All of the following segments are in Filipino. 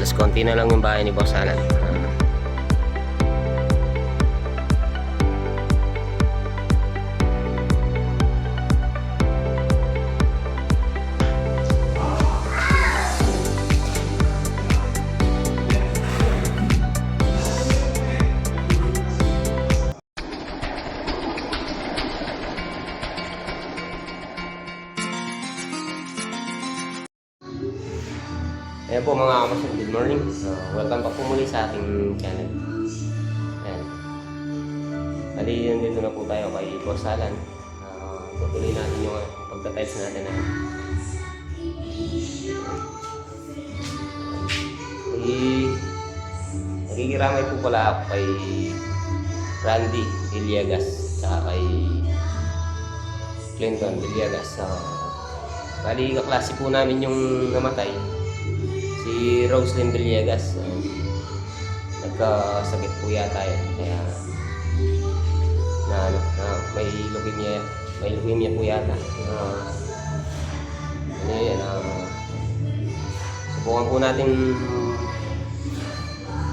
Halos konti na lang yung bahay ni Boss Alan. Ayan po mga kamasyon, good morning. Welcome back po muli sa ating channel. Ayan. Bali, dito na po tayo kay Boss Alan. Tutuloy natin yung pagka-tiles natin. Nakikiramay po pala ako kay Randy Villegas at kay Clinton Villegas. Bali, kaklase po namin yung namatay. Si Roslyn Villegas, nagkasakit po yata yun, kaya may leukemia po yata. Subukan po natin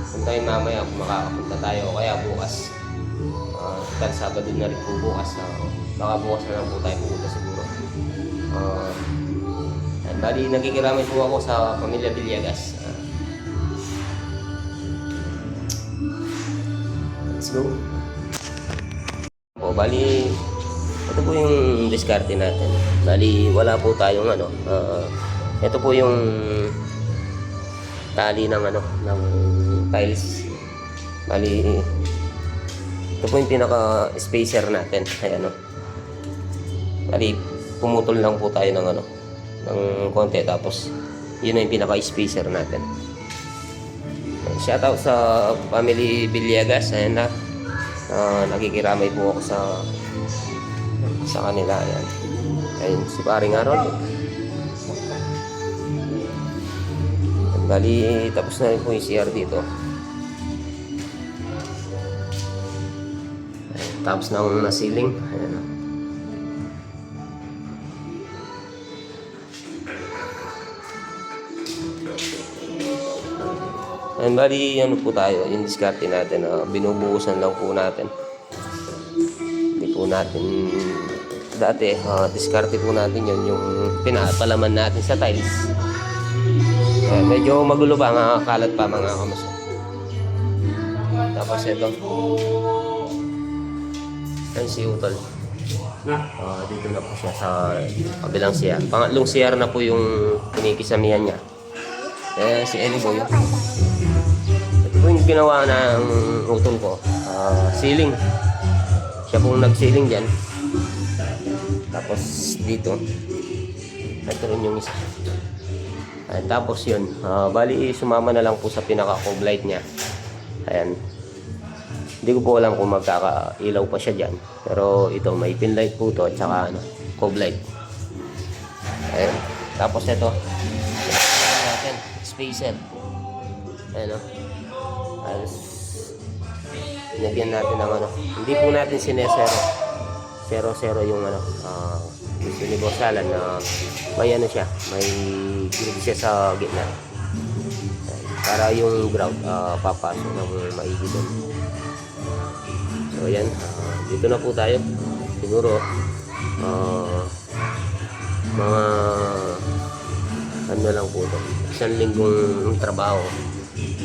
puntahin mamaya kung makakapunta tayo, kaya bukas. Sabado na rin po bukas, baka bukas na lang po tayo pupunta siguro. Bali, nakikiramay po ako sa pamilya Villegas. Let's go. Bali, ito po yung diskarte natin. Bali, wala po tayong ito po yung tali ng ng tiles. Bali, ito po yung pinaka spacer natin. Ayan, bali, pumutol lang po tayo ng ng konti, tapos yun na yung pinaka-spacer natin. Shoutout sa family Villegas. Ayan na, nakikiramay po ako sa kanila. Ayan, ayun si paring Aaron. Bali, tapos na rin po yung CR dito. Ayan, tapos na ang nasiling. Ayan. And bali, po tayo, yung diskarte natin, binubuhusan lang po natin. Hindi po natin, dati, diskarte po natin yun, yung pinapalaman natin sa tiles. Medyo magulo pa, nakakalat pa mga kamasyon. Tapos ito, yan si Utol. Dito na po siya sa kabilang CR. Pangatlong CR na po yung kinikisamihan niya. Si Ellie Boy. Ito po yung ginawa ng utol ko. Ceiling. Siya pong nag-ceiling dyan. Tapos dito. Ito rin yung isa. Tapos yun. Bali, sumama na lang po sa pinaka-cove light niya. Ayan. Hindi ko po alam kung magkakailaw pa siya dyan. Pero ito, may pin light po to at saka cove light. Ayan. Tapos ito. Spacer. Ayan o. Nagyan natin ng hindi po natin sinesero. Zero yung gusto ni Boss Alan na may siya. May grid siya sa gitna. Ayan. Para yung ground papasok ng maigi doon. So ayan. Dito na po tayo. Siguro mga lang po ito. Isang linggong trabaho.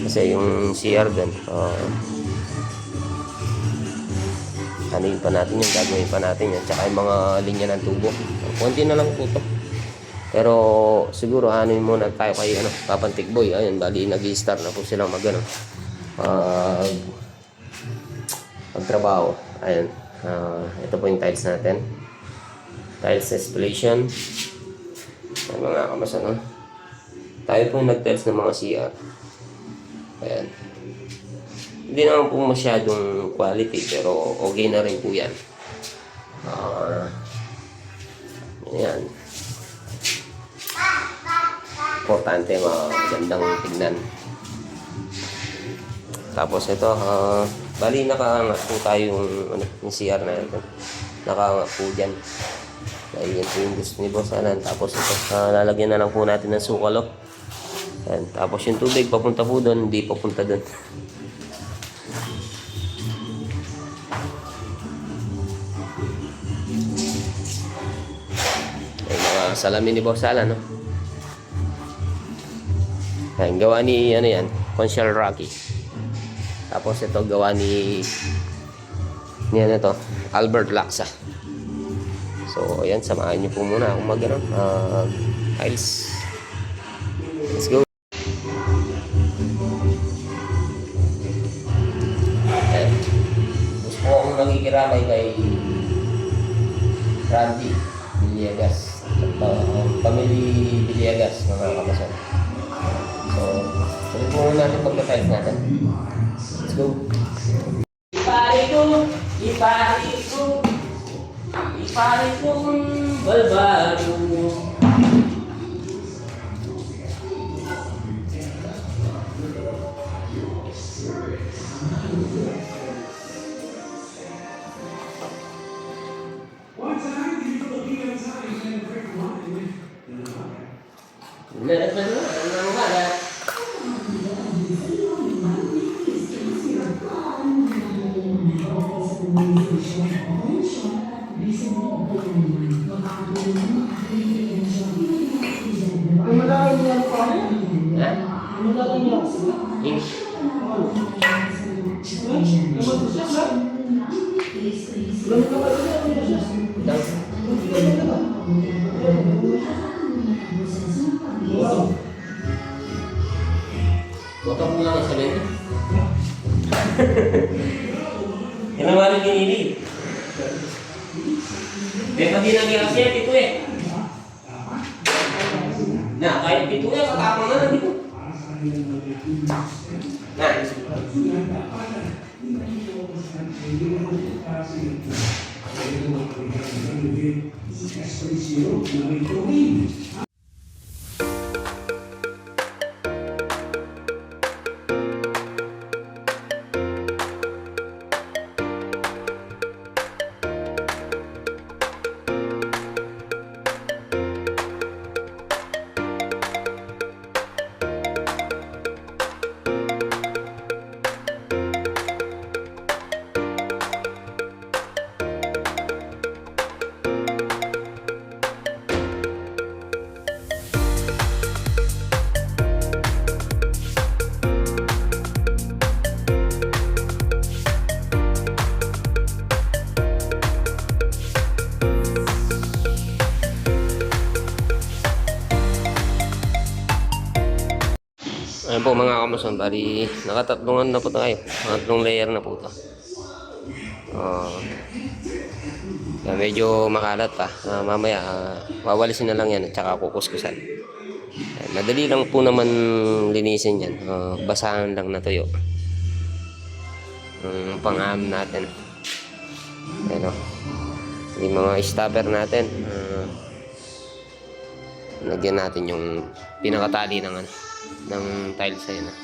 Kasi yung CR doon, anuin pa natin yun, gagawin pa natin yan. Tsaka yung mga linya ng tubo. Konti na lang po ito. Pero siguro anuin muna tayo kay Papantik Boy. Ayun, bali nag-i-start na po silang magtrabaho. Ayun. Ito po yung tiles natin. Tiles installation. Ay, mga kamasyon, tayo po nag-tiles ng mga CR. Ayan. Hindi naman po masyadong quality, pero okay na rin po yan. Ayan. Importante, magandang tignan. Tapos ito, bali nakaangat po tayo yung CR na ito. Nakaangat po dyan. Dahil yan po yung gusto ni Boss Alan. Tapos ito, lalagyan na lang po natin ng sukalo. Yan. Tapos yung tubig papunta po doon, hindi papunta doon. Ay, mga salamin ni Boss Alan, no? Yan, gawa ni, ano yan, Conchal Rocky. Tapos ito, gawa ni ano to, Albert Laksa. So, ayan, samahan niyo po muna akong mag-ano, tiles. Let's go. Ayan. Gusto ko akong nakikiramay kay Randy Villegas. Family Villegas, mga kapasan. So, tuloy po muna natin pagka-tiles natin. Let's go. Ipari kong balbado. Botak mo lang sa lento. Yan ang maling ginili. Di pa din nag-ias yan, pito eh. Na, kahit pito eh, katapang na dito. Na. Ayan po mga kamason, bali nakatatlungan na po tayo. Tatlong layer na po ito. Medyo makalat pa. Mamaya wawalisin na lang yan at saka kukuskusan. Madali lang po naman linisin yan. Basahan lang na tuyo. Pang-am natin. Ayan o. Yung mga stopper natin. Lagyan natin yung pinakatali ng tiles ayun na.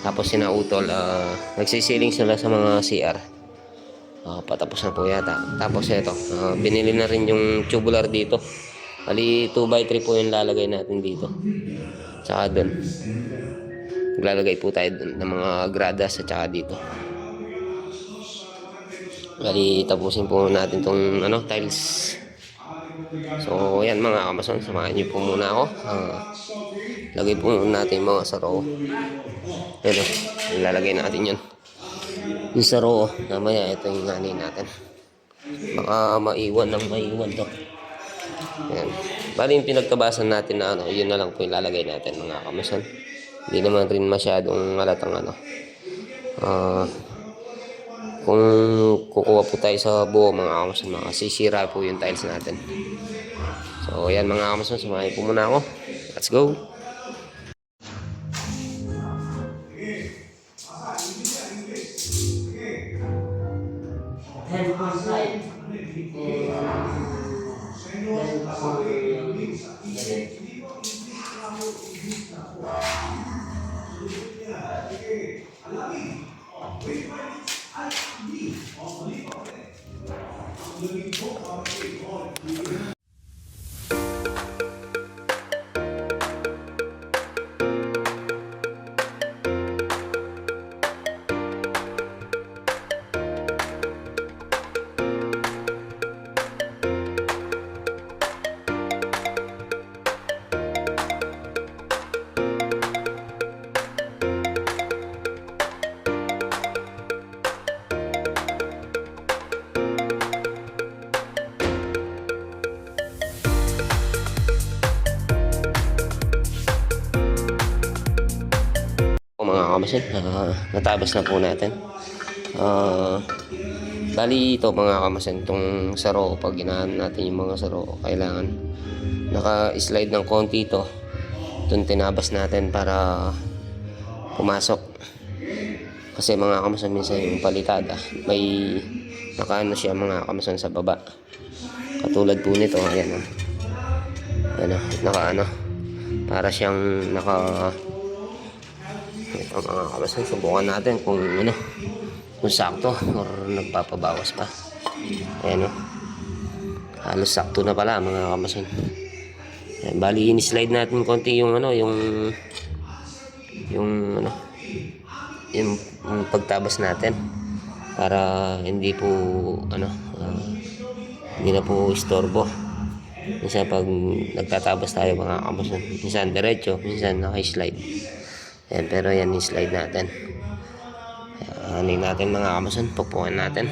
Tapos sinautol, nagsisiling sila sa mga CR. Patapos na po yata. Tapos ito, binili na rin yung tubular dito. Bali 2x3 po yung lalagay natin dito. Tsaka dun. Maglalagay po tayo dun ng mga gradas at tsaka dito. Bali tapusin po natin tong tiles. So yan mga kamason, samahan niyo po muna ako. Lagay po natin mga sa row. Pero ilalagay natin yun. Yung sa row, namaya ito yung nganin natin. Baka maiwan to. Yan. Bali yung pinagkabasan natin na yun na lang po yung lalagay natin mga kamason. Hindi naman rin masyadong halatang kung kukuha po tayo sa buo mga kamason, makasisira po yung tiles natin. So yan mga kamason, samahin po muna ako. Let's go! mga kamasin, natabas na po natin. Bali ito mga kamasin, itong saro, pag ginahan natin yung mga saro, kailangan naka-slide ng konti ito. Itong tinabas natin para pumasok. Kasi mga kamasin, minsan yung palitada, may nakaano siya mga kamasin sa baba. Katulad po nito, ayan nakaano, para siyang ito mga kamasin, subukan natin kung sakto or nagpapabawas pa. Ayan halos sakto na pala mga kamasin. Ayan, bali in-slide natin konti yung yung pagtabas natin para hindi po hindi na po istorbo. Minsan pag nagtatabas tayo mga kamasin, minsan diretso, minsan naka-slide. Ayan, pero yan i-slide natin. Anin natin mga kamasin, pupuan natin.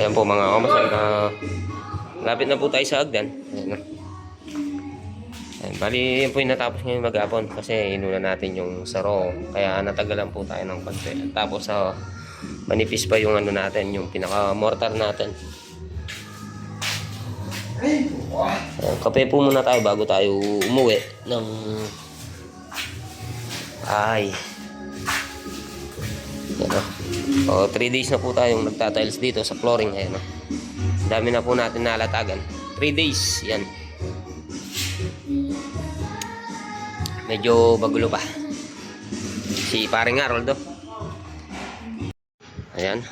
Ayan po mga kamasin, lapit na po tayo sa hagdan. Ayan. Bali yun po yung natapos ngayon maghapon kasi inuna natin yung saro, kaya natagalan po tayo ng konti. Tapos manipis pa yung natin, yung pinaka mortar natin. Kape po muna tayo bago tayo umuwi ng ay. Yan 3 days na po tayong nagtatiles dito sa flooring. Ayan dami na po natin nalatagan. 3 days yan. Medyo bagulo pa si paring Harold. Ayan,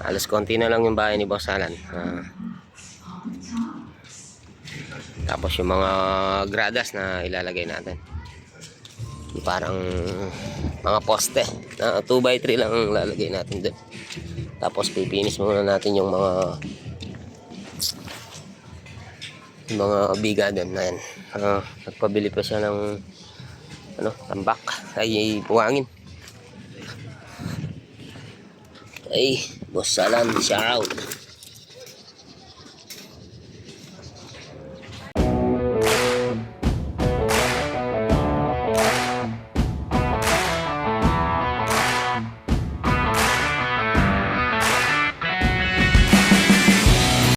halos konti na lang yung bahay ni Boss Alan. Tapos yung mga gradas na ilalagay natin, parang mga poste na 2x3 lang lalagay natin doon. Tapos pipinis muna natin yung mga biga doon. Ayan, nagpabili pa siya ng tambak ay buhangin. Ay, Boss Alan, shout out.